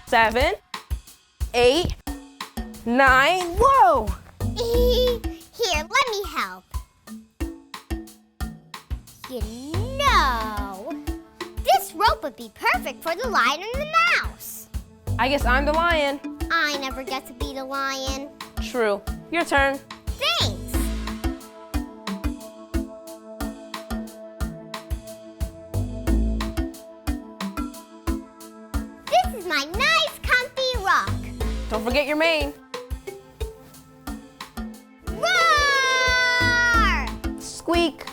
7, 8, 9. Whoa! Here, let me help. You know, this rope would be perfect for the lion and the mouse. I guess I'm the lion. I never get to be the lion. True. Your turn. Thanks. This is my nice, comfy rock. Don't forget your mane. Roar! Squeak.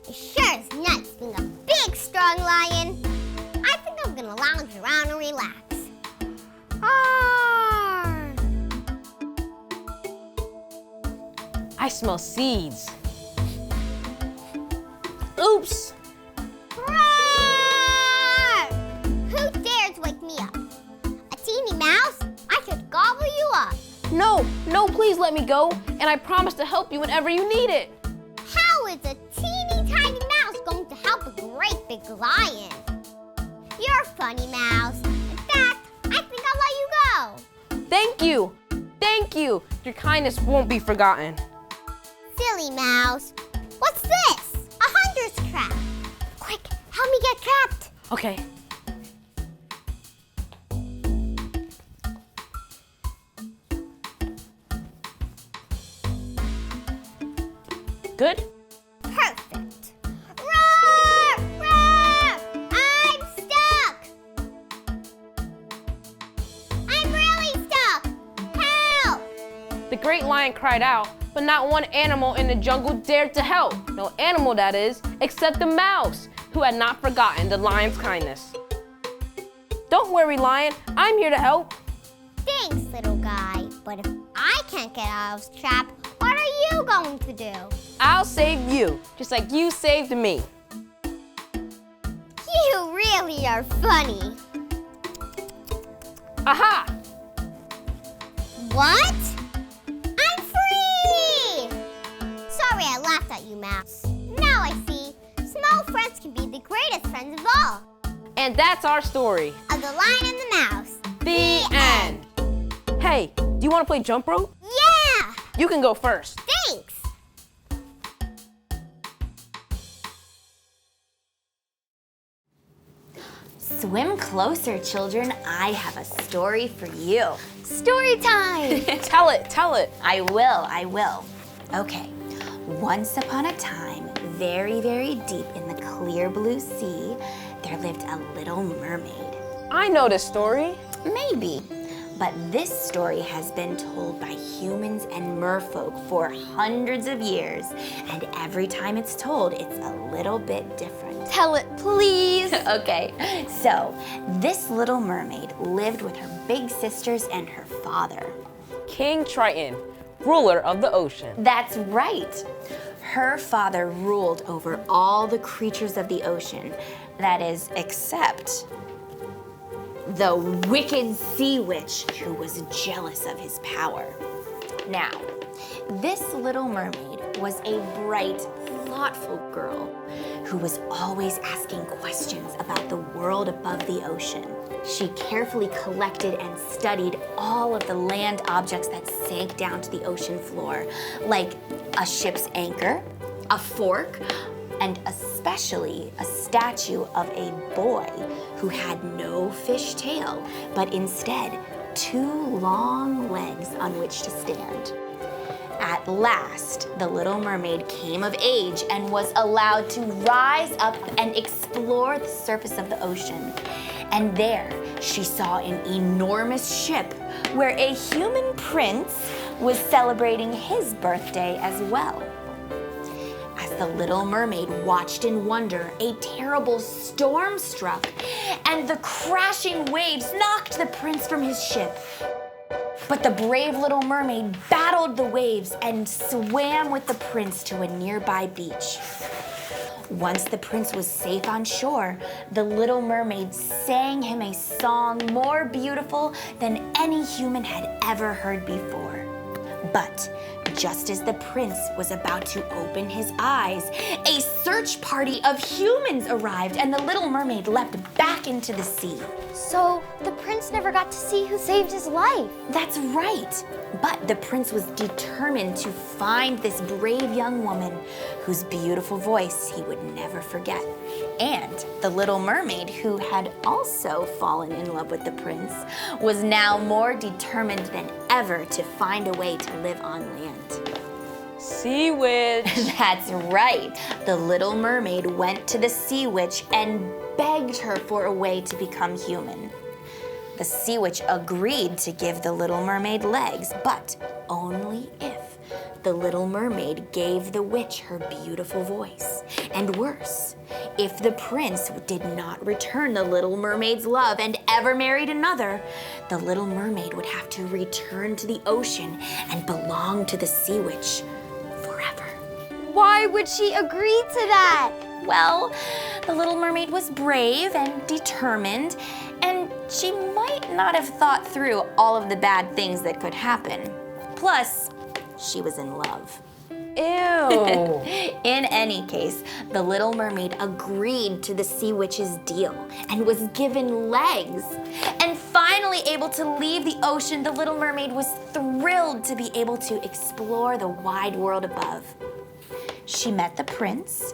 It sure is nuts being a big, strong lion. I think I'm gonna lounge around and relax. Arr! I smell seeds. Oops. Roar! Who dares wake me up? A teeny mouse? I could gobble you up. No, please let me go. And I promise to help you whenever you need it. How is a teeny tiny mouse going to help a great big lion? You're funny, mouse. In fact, I think I'll let you go. Thank you. Thank you. Your kindness won't be forgotten. Silly mouse. What's this? A hunter's trap. Quick, help me get trapped. Okay. Good? Perfect. Roar! Roar! I'm stuck. I'm really stuck. Help! The great lion cried out, but not one animal in the jungle dared to help. No animal, that is, except the mouse, who had not forgotten the lion's kindness. Don't worry, lion. I'm here to help. Thanks, little guy. But if I can't get out of this trap, what are you going to do? I'll save you, just like you saved me. You really are funny. Aha! What? I'm free! Sorry I laughed at you, Mouse. Now I see, small friends can be the greatest friends of all. And that's our story. Of the lion and the mouse. The end. Hey, do you want to play jump rope? Yeah! You can go first. Thanks! Swim closer, children. I have a story for you. Story time! Tell it. I will. Okay. Once upon a time, very, very deep in the clear blue sea, there lived a little mermaid. I know this story. Maybe. But this story has been told by humans and merfolk for hundreds of years, and every time it's told, it's a little bit different. Tell it, please. Okay, so this little mermaid lived with her big sisters and her father. King Triton, ruler of the ocean. That's right. Her father ruled over all the creatures of the ocean, that is, except the wicked sea witch who was jealous of his power. Now, this little mermaid was a bright, thoughtful girl who was always asking questions about the world above the ocean. She carefully collected and studied all of the land objects that sank down to the ocean floor, like a ship's anchor, a fork, and especially a statue of a boy who had no fish tail, but instead 2 long legs on which to stand. At last, the little mermaid came of age and was allowed to rise up and explore the surface of the ocean. And there, she saw an enormous ship where a human prince was celebrating his birthday as well. As the little mermaid watched in wonder, a terrible storm struck, and the crashing waves knocked the prince from his ship. But the brave little mermaid battled the waves and swam with the prince to a nearby beach. Once the prince was safe on shore, the little mermaid sang him a song more beautiful than any human had ever heard before. But just as the prince was about to open his eyes, a search party of humans arrived and the little mermaid leapt back into the sea. So the prince prince never got to see who saved his life. That's right. But the prince was determined to find this brave young woman whose beautiful voice he would never forget. And the little mermaid, who had also fallen in love with the prince, was now more determined than ever to find a way to live on land. Sea witch. That's right. The little mermaid went to the sea witch and begged her for a way to become human. The sea witch agreed to give the little mermaid legs, but only if the little mermaid gave the witch her beautiful voice. And worse, if the prince did not return the little mermaid's love and ever married another, the little mermaid would have to return to the ocean and belong to the sea witch forever. Why would she agree to that? Well, the little mermaid was brave and determined, and she might not have thought through all of the bad things that could happen. Plus, she was in love. Ew. In any case, the little mermaid agreed to the sea witch's deal and was given legs. And finally able to leave the ocean, the little mermaid was thrilled to be able to explore the wide world above. She met the prince,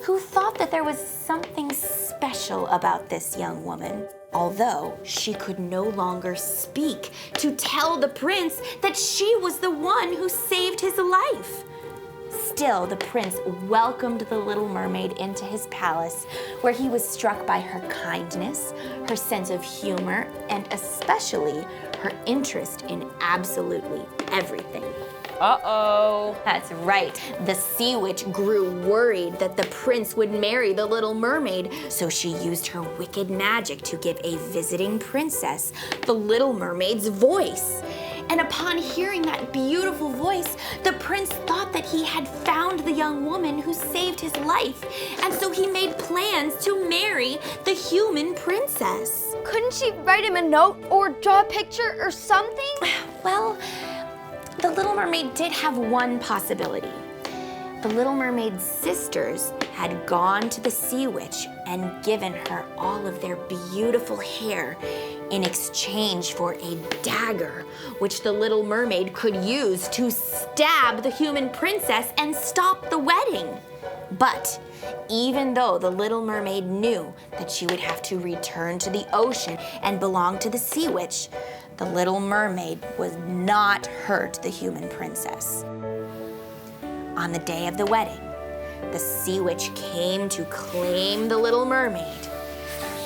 who thought that there was something special about this young woman, although she could no longer speak to tell the prince that she was the one who saved his life. Still, the prince welcomed the little mermaid into his palace, where he was struck by her kindness, her sense of humor, and especially her interest in absolutely everything. Uh-oh. That's right. The sea witch grew worried that the prince would marry the little mermaid, so she used her wicked magic to give a visiting princess the little mermaid's voice. And upon hearing that beautiful voice, the prince thought that he had found the young woman who saved his life, and so he made plans to marry the human princess. Couldn't she write him a note or draw a picture or something? Well, the Little Mermaid did have one possibility. The Little Mermaid's sisters had gone to the sea witch and given her all of their beautiful hair in exchange for a dagger, which the Little Mermaid could use to stab the human princess and stop the wedding. But even though the Little Mermaid knew that she would have to return to the ocean and belong to the sea witch, the Little Mermaid would not hurt the human princess. On the day of the wedding, the sea witch came to claim the Little Mermaid.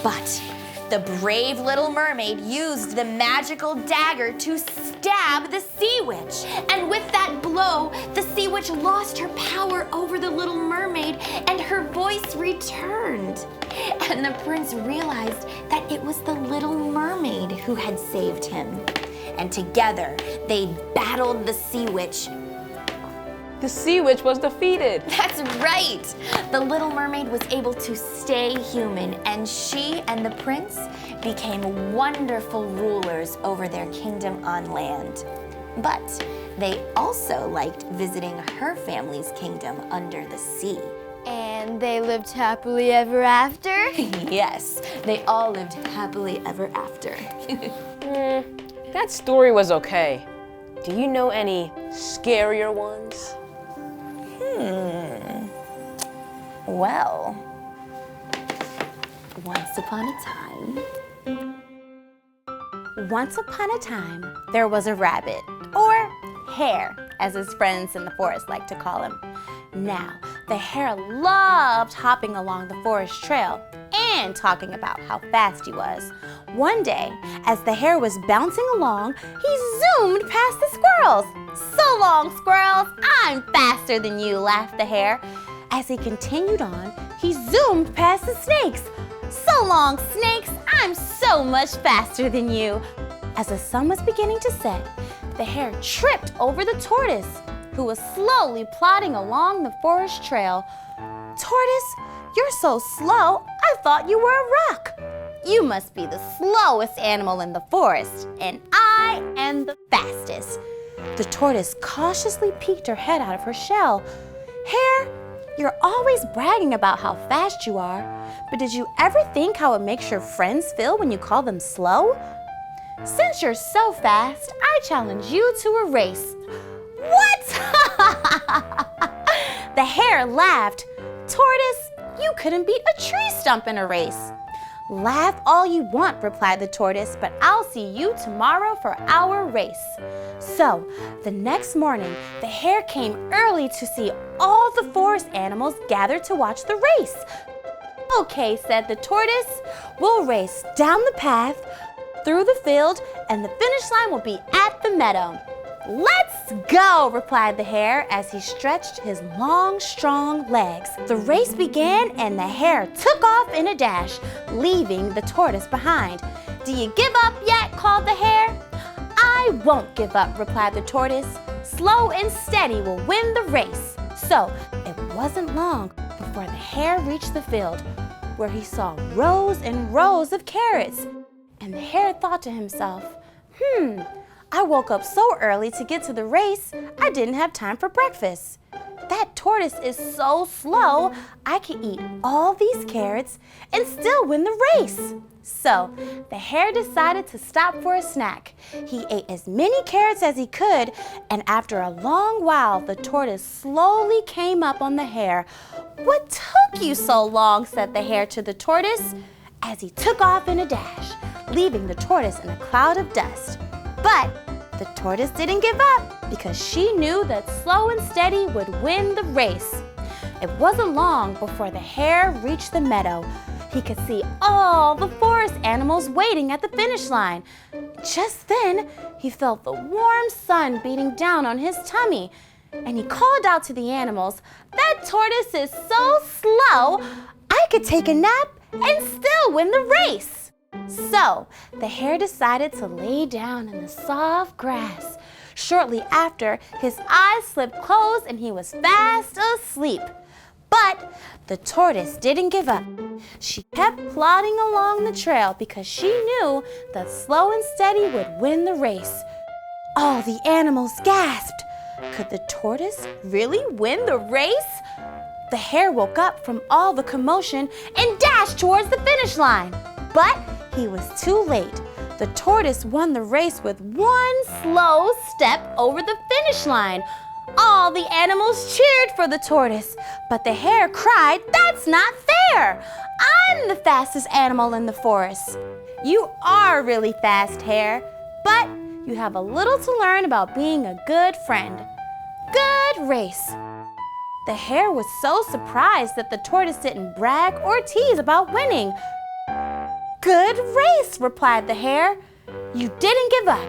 But the brave Little Mermaid used the magical dagger to stab the sea witch. And with that blow, the sea witch lost her power over the Little Mermaid and her voice returned. And the prince realized that it was the Little Mermaid who had saved him. And together, they battled the sea witch. The sea witch was defeated. That's right. The Little Mermaid was able to stay human, and she and the prince became wonderful rulers over their kingdom on land. But they also liked visiting her family's kingdom under the sea. And they lived happily ever after? Yes, they all lived happily ever after. That story was okay. Do you know any scarier ones? Well, once upon a time, there was a rabbit, or hare, as his friends in the forest like to call him. Now, the hare loved hopping along the forest trail and talking about how fast he was. One day, as the hare was bouncing along, he zoomed past the squirrels. "So long, squirrels, I'm faster than you," laughed the hare. As he continued on, he zoomed past the snakes. "So long, snakes, I'm so much faster than you." As the sun was beginning to set, the hare tripped over the tortoise, who was slowly plodding along the forest trail. "Tortoise, you're so slow, I thought you were a rock. You must be the slowest animal in the forest, and I am the fastest." The tortoise cautiously peeked her head out of her shell. "Hare, you're always bragging about how fast you are, but did you ever think how it makes your friends feel when you call them slow?" Since you're so fast, I challenge you to a race. What? The hare laughed. Tortoise, you couldn't beat a tree stump in a race. Laugh all you want, replied the tortoise, but I'll see you tomorrow for our race. So, the next morning, the hare came early to see all the forest animals gathered to watch the race. Okay, said the tortoise, we'll race down the path, through the field, and the finish line will be at the meadow. Let's go, replied the hare as he stretched his long, strong legs. The race began and the hare took off in a dash, leaving the tortoise behind. Do you give up yet? Called the hare. I won't give up, replied the tortoise. Slow and steady will win the race. So it wasn't long before the hare reached the field, where he saw rows and rows of carrots. And the hare thought to himself, I woke up so early to get to the race, I didn't have time for breakfast. That tortoise is so slow, I can eat all these carrots and still win the race. So the hare decided to stop for a snack. He ate as many carrots as he could, and after a long while, the tortoise slowly came up on the hare. What took you so long? Said the hare to the tortoise, as he took off in a dash, leaving the tortoise in a cloud of dust. But the tortoise didn't give up because she knew that slow and steady would win the race. It wasn't long before the hare reached the meadow. He could see all the forest animals waiting at the finish line. Just then, he felt the warm sun beating down on his tummy, and he called out to the animals, "That tortoise is so slow, I could take a nap and still win the race." So, the hare decided to lay down in the soft grass. Shortly after, his eyes slipped closed and he was fast asleep. But the tortoise didn't give up. She kept plodding along the trail because she knew that slow and steady would win the race. All the animals gasped. Could the tortoise really win the race? The hare woke up from all the commotion and dashed towards the finish line. But he was too late. The tortoise won the race with one slow step over the finish line. All the animals cheered for the tortoise, but the hare cried, "That's not fair! I'm the fastest animal in the forest." You are really fast, hare, but you have a little to learn about being a good friend. Good race. The hare was so surprised that the tortoise didn't brag or tease about winning. Good race, replied the hare. You didn't give up,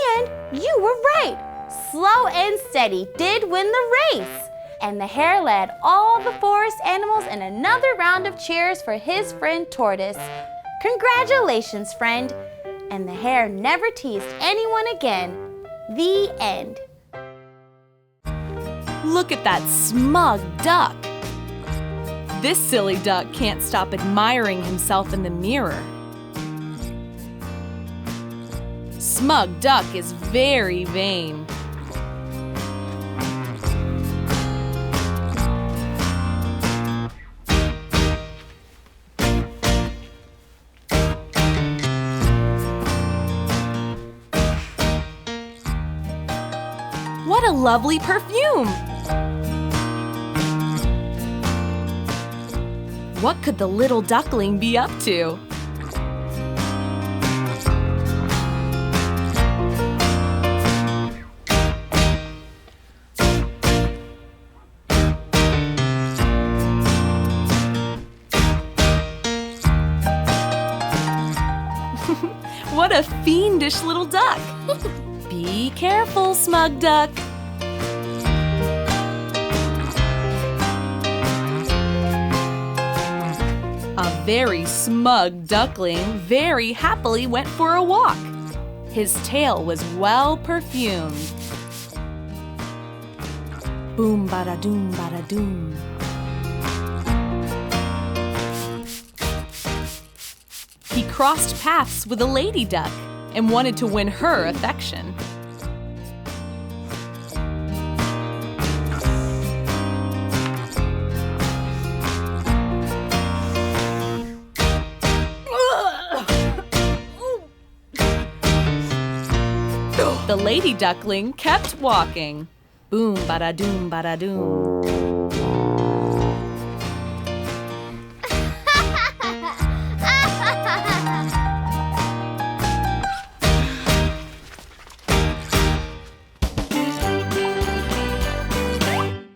and you were right. Slow and steady did win the race. And the hare led all the forest animals in another round of cheers for his friend Tortoise. Congratulations, friend. And the hare never teased anyone again. The end. Look at that smug duck. This silly duck can't stop admiring himself in the mirror. Smug duck is very vain. What a lovely perfume! What could the little duckling be up to? What a fiendish little duck! Be careful, Smug Duck! A very smug duckling very happily went for a walk. His tail was well perfumed. Boom bada doom bada doom. He crossed paths with a lady duck and wanted to win her affection. The lady duckling kept walking. Boom, bada-doom, bada-doom.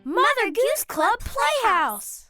Mother Goose Club Playhouse.